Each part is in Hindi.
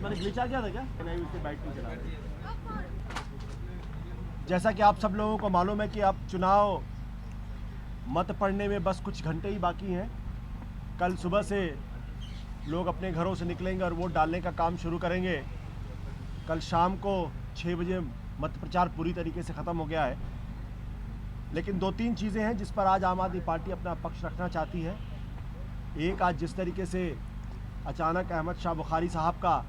मैंने ग्लिच आ गया था क्या? नहीं, उससे बाइक नहीं चला रही। जैसा कि आप सब लोगों को मालूम है कि अब चुनाव मत पड़ने में बस कुछ घंटे ही बाकी हैं। कल सुबह से लोग अपने घरों से निकलेंगे और वोट डालने का काम शुरू करेंगे। कल शाम को 6 बजे मत प्रचार पूरी तरीके से ख़त्म हो गया है, लेकिन 2-3 चीज़ें हैं जिस पर आज आम आदमी पार्टी अपना पक्ष रखना चाहती है। एक, आज जिस तरीके से अचानक अहमद शाह बुखारी साहब का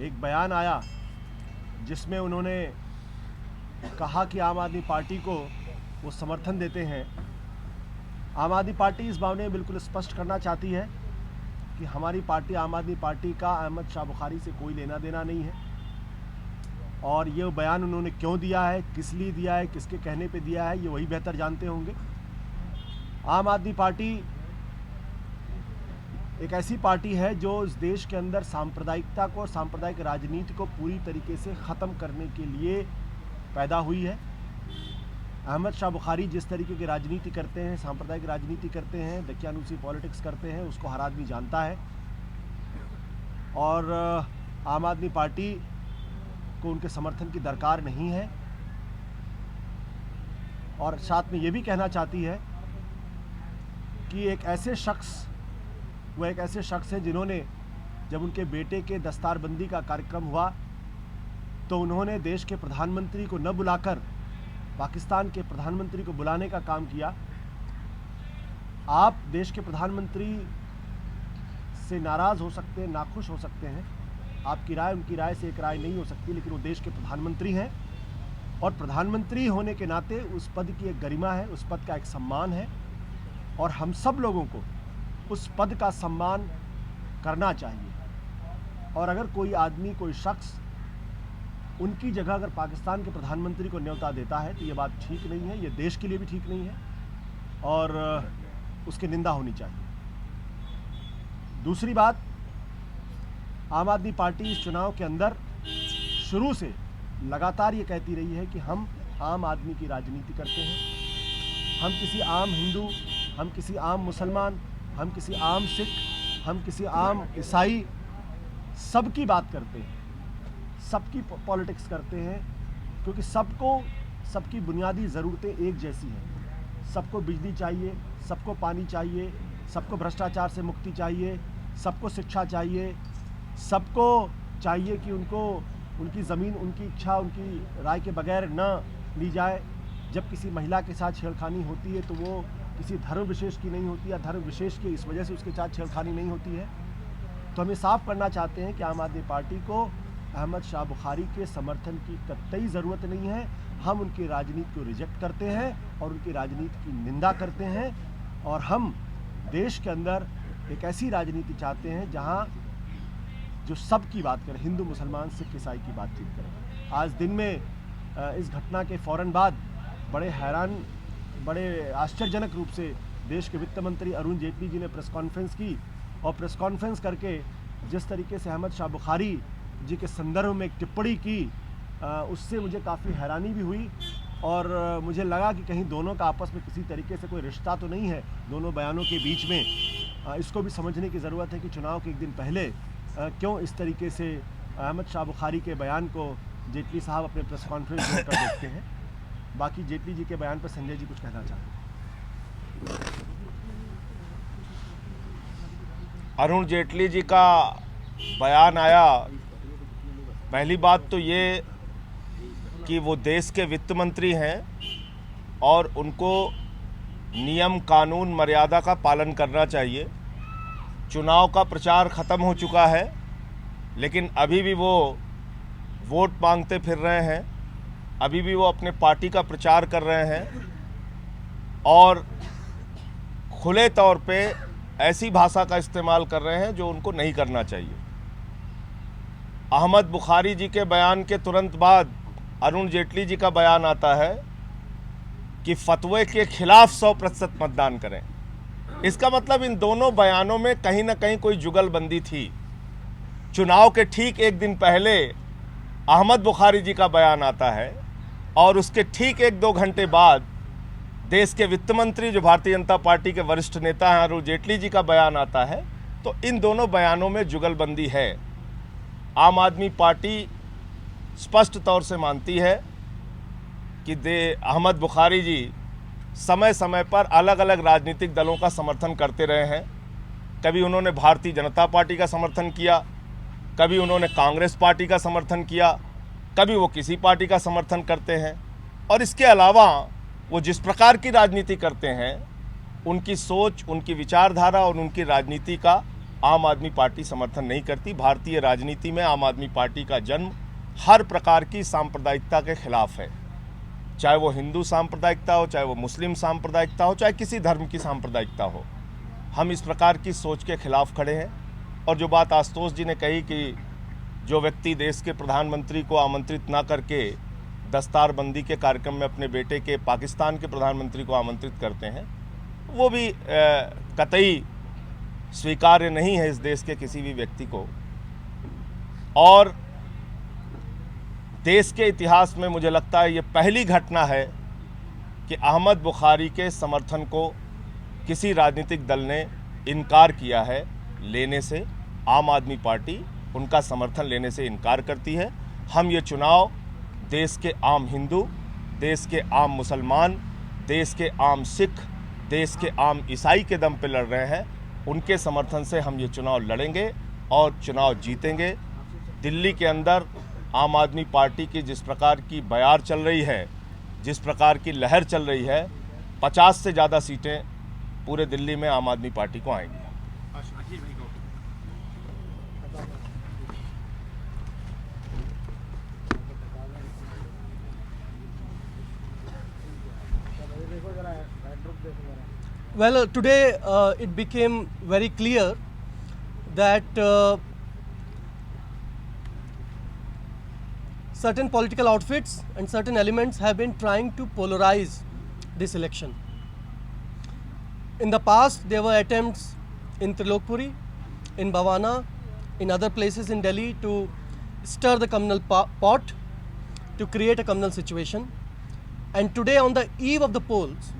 एक बयान आया जिसमें उन्होंने कहा कि आम आदमी पार्टी को वो समर्थन देते हैं। आम आदमी पार्टी इस मामले में बिल्कुल स्पष्ट करना चाहती है कि हमारी पार्टी, आम आदमी पार्टी का अहमद शाह बुखारी से कोई लेना देना नहीं है, और ये बयान उन्होंने क्यों दिया है, किस लिए दिया है, किसके कहने पे दिया है, ये वही बेहतर जानते होंगे। आम आदमी पार्टी एक ऐसी पार्टी है जो इस देश के अंदर सांप्रदायिकता को, सांप्रदायिक राजनीति को पूरी तरीके से ख़त्म करने के लिए पैदा हुई है। अहमद शाह बुखारी जिस तरीके की राजनीति करते हैं, सांप्रदायिक राजनीति करते हैं, दकियानूसी पॉलिटिक्स करते हैं, उसको हर आदमी जानता है। और आम आदमी पार्टी को उनके समर्थन की दरकार नहीं है। और साथ में ये भी कहना चाहती है कि एक ऐसे शख्स हैं जिन्होंने, जब उनके बेटे के दस्तारबंदी का कार्यक्रम हुआ तो उन्होंने देश के प्रधानमंत्री को न बुलाकर पाकिस्तान के प्रधानमंत्री को बुलाने का काम किया। आप देश के प्रधानमंत्री से नाराज़ हो सकते हैं, नाखुश हो सकते हैं, आपकी राय उनकी राय से एक राय नहीं हो सकती, लेकिन वो देश के प्रधानमंत्री हैं और प्रधानमंत्री होने के नाते उस पद की एक गरिमा है, उस पद का एक सम्मान है, और हम सब लोगों को उस पद का सम्मान करना चाहिए। और अगर कोई आदमी, कोई शख्स उनकी जगह अगर पाकिस्तान के प्रधानमंत्री को न्योता देता है तो ये बात ठीक नहीं है, ये देश के लिए भी ठीक नहीं है और उसकी निंदा होनी चाहिए। दूसरी बात, आम आदमी पार्टी इस चुनाव के अंदर शुरू से लगातार ये कहती रही है कि हम आम आदमी की राजनीति करते हैं। हम किसी आम हिंदू, हम किसी आम मुसलमान, हम किसी आम सिख, हम किसी आम ईसाई, सबकी बात करते हैं, सबकी पॉलिटिक्स करते हैं, क्योंकि सबकी बुनियादी ज़रूरतें एक जैसी हैं। सबको बिजली चाहिए, सबको पानी चाहिए, सबको भ्रष्टाचार से मुक्ति चाहिए, सबको शिक्षा चाहिए, सबको चाहिए कि उनकी ज़मीन, उनकी इच्छा, उनकी राय के बगैर न ली जाए। जब किसी महिला के साथ छेड़खानी होती है तो वो किसी धर्म विशेष की नहीं होती, या धर्म विशेष की इस वजह से उसके साथ छेड़खानी नहीं होती है। तो हम ये साफ करना चाहते हैं कि आम आदमी पार्टी को अहमद शाह बुखारी के समर्थन की कतई ज़रूरत नहीं है। हम उनकी राजनीति को रिजेक्ट करते हैं और उनकी राजनीति की निंदा करते हैं, और हम देश के अंदर एक ऐसी राजनीति चाहते हैं जहां जो सबकी बात करें, हिंदू, मुसलमान, सिख, ईसाई की बातचीत करें। आज दिन में इस घटना के फ़ौरन बाद बड़े आश्चर्यजनक रूप से देश के वित्त मंत्री अरुण जेटली जी ने प्रेस कॉन्फ्रेंस की, और प्रेस कॉन्फ्रेंस करके जिस तरीके से अहमद शाह बुखारी जी के संदर्भ में एक टिप्पणी की, उससे मुझे काफ़ी हैरानी भी हुई, और मुझे लगा कि कहीं दोनों का आपस में किसी तरीके से कोई रिश्ता तो नहीं है दोनों बयानों के बीच में। इसको भी समझने की ज़रूरत है कि चुनाव के एक दिन पहले क्यों इस तरीके से अहमद शाह बुखारी के बयान को जेटली साहब अपने प्रेस कॉन्फ्रेंस में कर देखते हैं। बाकी जेटली जी के बयान पर संजय जी कुछ कहना चाहते हैं। अरुण जेटली जी का बयान आया, पहली बात तो ये कि वो देश के वित्त मंत्री हैं और उनको नियम, कानून, मर्यादा का पालन करना चाहिए। चुनाव का प्रचार ख़त्म हो चुका है, लेकिन अभी भी वो वोट मांगते फिर रहे हैं, अभी भी वो अपने पार्टी का प्रचार कर रहे हैं और खुले तौर पे ऐसी भाषा का इस्तेमाल कर रहे हैं जो उनको नहीं करना चाहिए। अहमद बुखारी जी के बयान के तुरंत बाद अरुण जेटली जी का बयान आता है कि फतवे के खिलाफ 100% मतदान करें। इसका मतलब इन दोनों बयानों में कहीं ना कहीं कोई जुगलबंदी थी। चुनाव के ठीक एक दिन पहले अहमद बुखारी जी का बयान आता है और उसके ठीक 1-2 घंटे बाद देश के वित्त मंत्री, जो भारतीय जनता पार्टी के वरिष्ठ नेता हैं, अरुण जेटली जी का बयान आता है। तो इन दोनों बयानों में जुगलबंदी है। आम आदमी पार्टी स्पष्ट तौर से मानती है कि अहमद बुखारी जी समय समय पर अलग अलग राजनीतिक दलों का समर्थन करते रहे हैं। कभी उन्होंने भारतीय जनता पार्टी का समर्थन किया, कभी उन्होंने कांग्रेस पार्टी का समर्थन किया, कभी वो किसी पार्टी का समर्थन करते हैं। और इसके अलावा वो जिस प्रकार की राजनीति करते हैं, उनकी सोच, उनकी विचारधारा और उनकी राजनीति का आम आदमी पार्टी समर्थन नहीं करती। भारतीय राजनीति में आम आदमी पार्टी का जन्म हर प्रकार की सांप्रदायिकता के खिलाफ है, चाहे वो हिंदू सांप्रदायिकता हो, चाहे वो मुस्लिम सांप्रदायिकता हो, चाहे किसी धर्म की सांप्रदायिकता हो। हम इस प्रकार की सोच के खिलाफ खड़े हैं। और जो बात आशुतोष जी ने कही कि जो व्यक्ति देश के प्रधानमंत्री को आमंत्रित ना करके दस्तारबंदी के कार्यक्रम में अपने बेटे के पाकिस्तान के प्रधानमंत्री को आमंत्रित करते हैं, वो भी कतई स्वीकार्य नहीं है इस देश के किसी भी व्यक्ति को। और देश के इतिहास में मुझे लगता है ये पहली घटना है कि अहमद बुखारी के समर्थन को किसी राजनीतिक दल ने इनकार किया है लेने से। आम आदमी पार्टी उनका समर्थन लेने से इनकार करती है। हम ये चुनाव देश के आम हिंदू, देश के आम मुसलमान, देश के आम सिख, देश के आम ईसाई के दम पे लड़ रहे हैं। उनके समर्थन से हम ये चुनाव लड़ेंगे और चुनाव जीतेंगे। दिल्ली के अंदर आम आदमी पार्टी की जिस प्रकार की बयार चल रही है, जिस प्रकार की लहर चल रही है, 50 से ज़्यादा सीटें पूरे दिल्ली में आम आदमी पार्टी को आएंगी। Well, today it became very clear that certain political outfits and certain elements have been trying to polarize this election. In the past, there were attempts in Trilokpuri, in Bhavana, in other places in Delhi to stir the communal pot, to create a communal situation. And today, on the eve of the polls,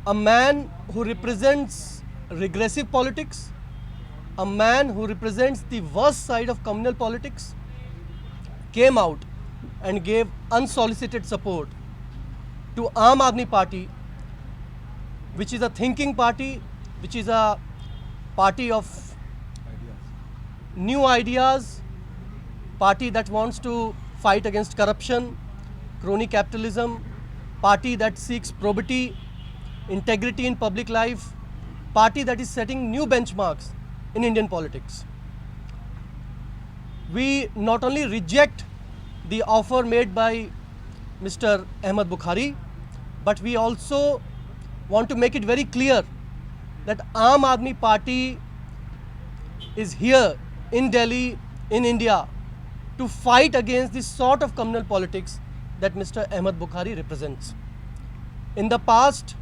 a man who represents regressive politics, a man who represents the worst side of communal politics, came out and gave unsolicited support to Aam Aadmi Party, which is a thinking party, which is a party of new ideas, party that wants to fight against corruption, crony capitalism, party that seeks probity, integrity in public life, party that is setting new benchmarks in Indian politics. We not only reject the offer made by Mr. Ahmad Bukhari, but we also want to make it very clear that Aam Aadmi Party is here in Delhi, in India, to fight against this sort of communal politics that Mr. Ahmad Bukhari represents. In the past,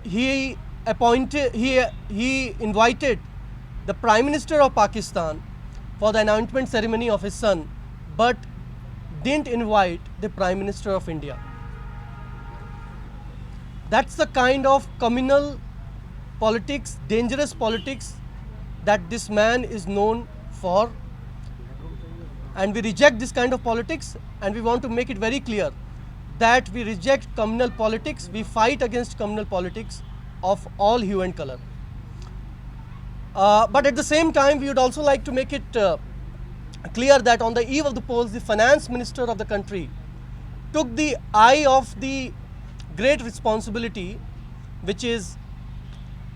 he invited the Prime Minister of Pakistan for the announcement ceremony of his son, but didn't invite the Prime Minister of India. That's the kind of communal politics, dangerous politics that this man is known for. And we reject this kind of politics, and we want to make it very clear that we reject communal politics, we fight against communal politics of all hue and color. But at the same time, we would also like to make it clear that on the eve of the polls, the finance minister of the country took the eye of the great responsibility, which is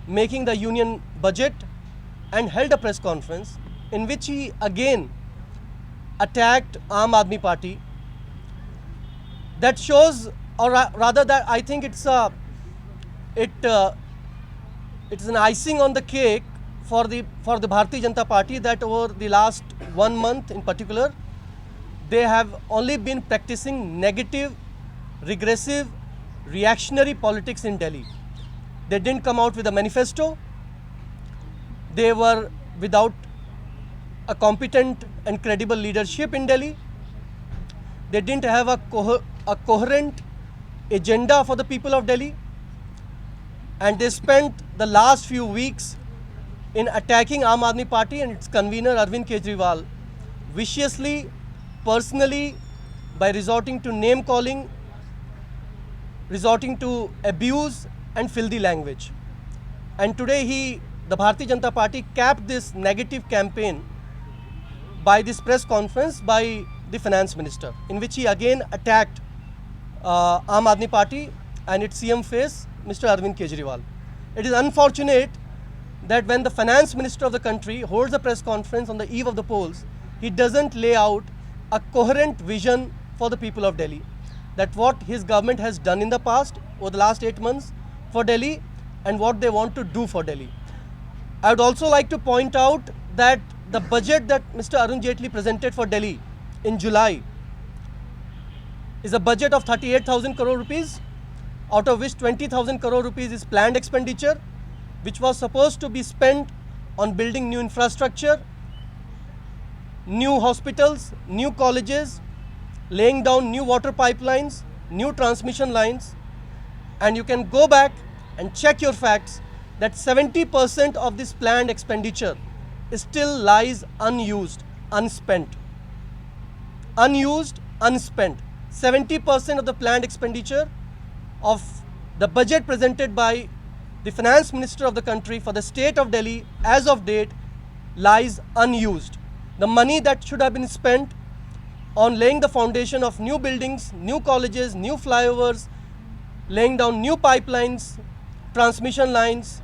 making the union budget, and held a press conference in which he again attacked Aam Aadmi Party. That shows, or rather that I think it's an icing on the cake for the Bharatiya Janata Party, that over the last 1 month in particular, they have only been practicing negative, regressive, reactionary politics in Delhi. They didn't come out with a manifesto. They were without a competent and credible leadership in Delhi. They didn't have a coherent agenda for the people of Delhi. And they spent the last few weeks in attacking Aam Aadmi Party and its convener Arvind Kejriwal viciously, personally, by resorting to name calling, resorting to abuse and filthy language. And today the Bharatiya Janata Party capped this negative campaign by this press conference by the finance minister, in which he again attacked Aam Aadmi Party and its CM face, Mr. Arvind Kejriwal. It is unfortunate that when the finance minister of the country holds a press conference on the eve of the polls, he doesn't lay out a coherent vision for the people of Delhi, that what his government has done in the past, over the last 8 months for Delhi, and what they want to do for Delhi. I would also like to point out that the budget that Mr. Arun Jaitley presented for Delhi in July is a budget of 38,000 crore rupees, out of which 20,000 crore rupees is planned expenditure, which was supposed to be spent on building new infrastructure, new hospitals, new colleges, laying down new water pipelines, new transmission lines. And you can go back and check your facts that 70% of this planned expenditure still lies unused, unspent. Unused, unspent. 70% of the planned expenditure of the budget presented by the finance minister of the country for the state of Delhi as of date lies unused. The money that should have been spent on laying the foundation of new buildings, new colleges, new flyovers, laying down new pipelines, transmission lines,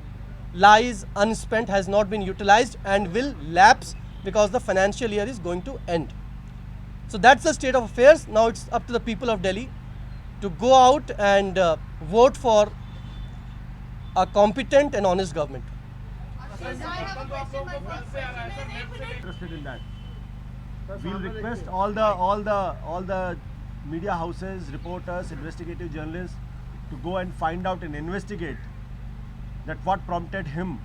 lies unspent, has not been utilized and will lapse because the financial year is going to end. So that's the state of affairs. Now it's up to the people of Delhi to go out and vote for a competent and honest government. Interested in that. We'll request all the media houses, reporters, investigative journalists to go and find out and investigate that what prompted him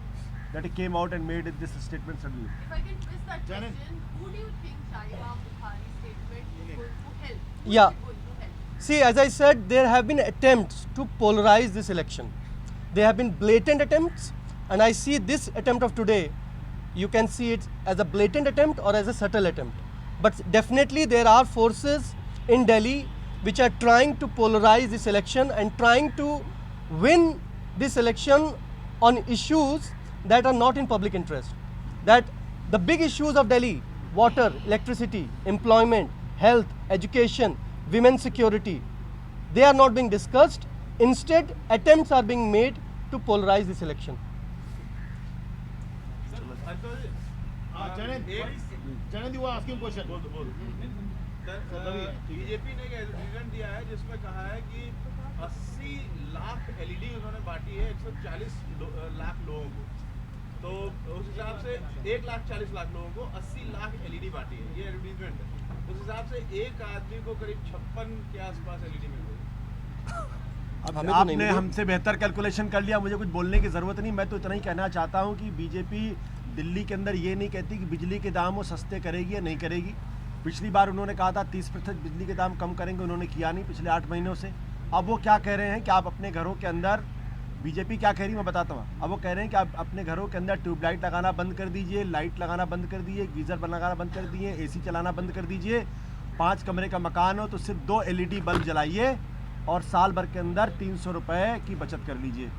that he came out and made this statement suddenly. If I can twist that question, who do you think Shahjahan Bukhari's statement is going to help? Who Yeah. is it going to help? See, as I said, there have been attempts to polarize this election. There have been blatant attempts, and I see this attempt of today, you can see it as a blatant attempt or as a subtle attempt. But definitely there are forces in Delhi which are trying to polarize this election and trying to win this election on issues that are not in public interest. That the big issues of Delhi, water, electricity, employment, health, education, women's security, they are not being discussed. Instead, attempts are being made to polarize this election. Chanand, you were asking question. BJP ने एक एग्रीमेंट दिया है जिसमें कहा है कि 80 लाख एलईडी उन्होंने बांटी है 140 लाख लोगों को, तो उस हिसाब से 1,40,00,000 लोगों को 80 लाख एलईडी बांटी है, ये एडवर्टीजमेंट है। उस हिसाब से एक आदमी को करीब 56 के आसपास एलईडी मिल गई। अब हमें तो नहीं आपने मिली। हमसे बेहतर कैलकुलेशन कर लिया, मुझे कुछ बोलने की ज़रूरत नहीं। मैं तो इतना ही कहना चाहता हूँ कि बीजेपी दिल्ली के अंदर ये नहीं कहती कि बिजली के दाम वो सस्ते करेगी या नहीं करेगी। पिछली बार उन्होंने कहा था 30% बिजली के दाम कम करेंगे, उन्होंने किया नहीं पिछले 8 महीनों से। अब वो क्या कह रहे हैं कि आप अपने घरों के अंदर, बीजेपी क्या कह रही है मैं बताता हूँ। अब वो कह रहे हैं कि आप अपने घरों के अंदर ट्यूबलाइट लगाना बंद कर दीजिए, लाइट लगाना बंद कर दीजिए, गीज़र लगाना बंद कर दिए, AC चलाना बंद कर दीजिए। 5 कमरे का मकान हो तो सिर्फ 2 LED बल्ब जलाइए और साल भर के अंदर 300 रुपये की बचत कर लीजिए।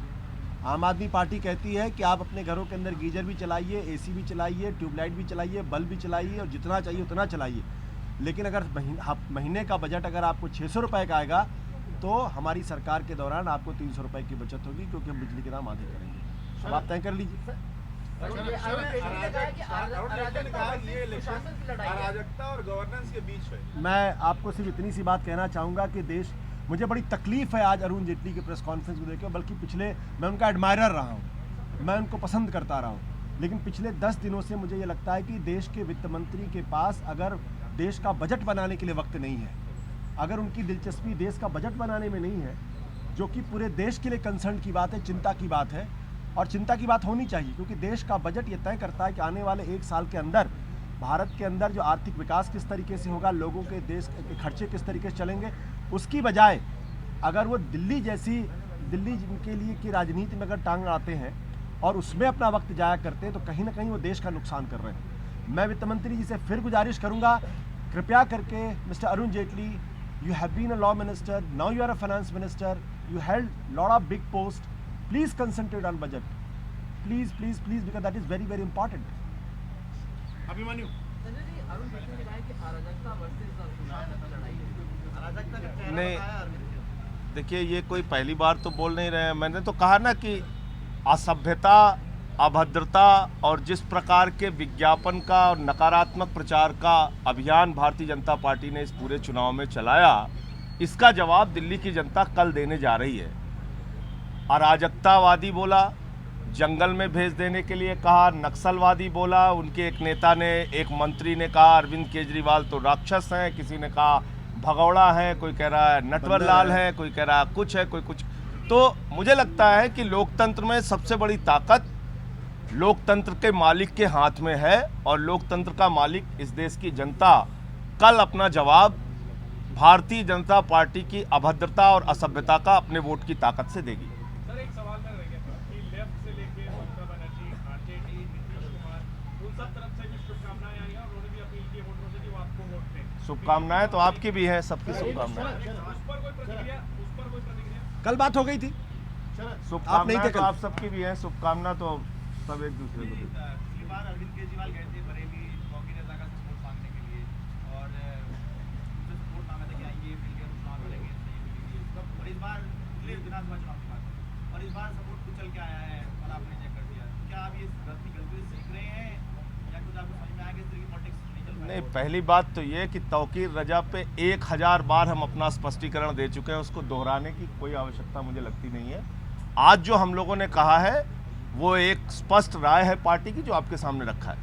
आम आदमी पार्टी कहती है कि आप अपने घरों के अंदर गीजर भी चलाइए, AC भी चलाइए, ट्यूबलाइट भी चलाइए, बल्ब भी चलाइए और जितना चाहिए उतना चलाइए। लेकिन अगर महीने का बजट अगर आपको 600 रुपये का आएगा तो हमारी सरकार के दौरान आपको 300 रुपये की बचत होगी, क्योंकि हम बिजली के दाम आधे करेंगे। अब आप तय कर लीजिए। अराजकता और गवर्नेंस के बीच है। मैं आपको सिर्फ इतनी सी बात कहना चाहूँगा कि मुझे बड़ी तकलीफ़ है आज अरुण जेटली के प्रेस कॉन्फ्रेंस को देकर, बल्कि पिछले मैं उनका एडमायरर रहा हूँ, मैं उनको पसंद करता रहा हूँ, लेकिन पिछले 10 दिनों से मुझे ये लगता है कि देश के वित्त मंत्री के पास अगर देश का बजट बनाने के लिए वक्त नहीं है, अगर उनकी दिलचस्पी देश का बजट बनाने में नहीं है, जो कि पूरे देश के लिए कंसर्न की बात है, चिंता की बात है, और चिंता की बात होनी चाहिए, क्योंकि देश का बजट ये तय करता है कि आने वाले 1 साल के अंदर भारत के अंदर जो आर्थिक विकास किस तरीके से होगा, लोगों के देश के खर्चे किस तरीके से चलेंगे। उसकी बजाय अगर वो दिल्ली के लिए की राजनीति में अगर टांग अड़ाते हैं और उसमें अपना वक्त जाया करते हैं तो कहीं ना कहीं वो देश का नुकसान कर रहे हैं। मैं वित्त मंत्री जी से फिर गुजारिश करूंगा, कृपया करके mister Arun Jaitley, you have been a law minister, now you are a finance minister, you held lot of big post, please concentrate on budget, please, because that is very, very important. Abhimanyu Sanjay ji, Arun Jaitley ने कहा है कि अराजकता वर्सेस सुशासन की लड़ाई है। अराजकता का चेहरा नहीं। बताया अरुण जेटली। देखिए, ये कोई पहली बार तो बोल नहीं रहे हैं। मैंने तो कहा ना कि असभ्यता, अभद्रता और जिस प्रकार के विज्ञापन का और नकारात्मक प्रचार का अभियान भारतीय जनता पार्टी ने इस पूरे चुनाव में चलाया, इसका जवाब दिल्ली की जनता कल देने जा रही है। अराजकतावादी बोला, जंगल में भेज देने के लिए कहा, नक्सलवादी बोला, उनके एक नेता ने, एक मंत्री ने कहा अरविंद केजरीवाल तो राक्षस हैं, किसी ने कहा भगौड़ा है, कोई कह रहा है नटवर लाल है, कोई कह रहा है कुछ है, कोई कुछ। तो मुझे लगता है कि लोकतंत्र में सबसे बड़ी ताकत लोकतंत्र के मालिक के हाथ में है और लोकतंत्र का मालिक इस देश की जनता कल अपना जवाब भारतीय जनता पार्टी की अभद्रता और असभ्यता का अपने वोट की ताकत से देगी। सर, एक सवाल मैं रह गया था कि लेफ्ट से लेके ममता बनर्जी, आरजेडी, नीतीश कुमार, उन सब तरफ से भी शुभकामनाएं आई हैं और उन्होंने भी अपील की वोटरों से कि वो आपको वोट दें। शुभकामनाएं तो आपकी भी हैं, सबकी शुभकामनाएं। उस पर कोई प्रतिक्रिया? कल बात हो गई थी, आप नहीं थे शुभकामनाएं तो कल। आप सबकी भी हैं, शुभकामना तो सब एक दूसरे को देते हैं। पिछली बार अरविंद केजरीवाल गए थे बरेली चौकी नेता का सपोर्ट मांगने के लिए और उनसे सपोर्ट मांगा था कि आइए मिलकर चुनाव लड़ेंगे, सही मिलेगी। और इस बार पिछले विधानसभा चुनाव की बात है और इस बार सपोर्ट कुचल के आया है, कल आपने चेक कर दिया। क्या आप ये गलती से सीख रहे हैं या कुछ आपको समझ में आ गया इस तरह की पॉलिटिक्स नहीं चल नहीं, पहली बात तो ये कि तौकीर रजा पे 1000 बार हम अपना स्पष्टीकरण दे चुके हैं, उसको दोहराने की कोई आवश्यकता मुझे लगती नहीं है। आज जो हम लोगों ने कहा है वो एक स्पष्ट राय है पार्टी की, जो आपके सामने रखा है।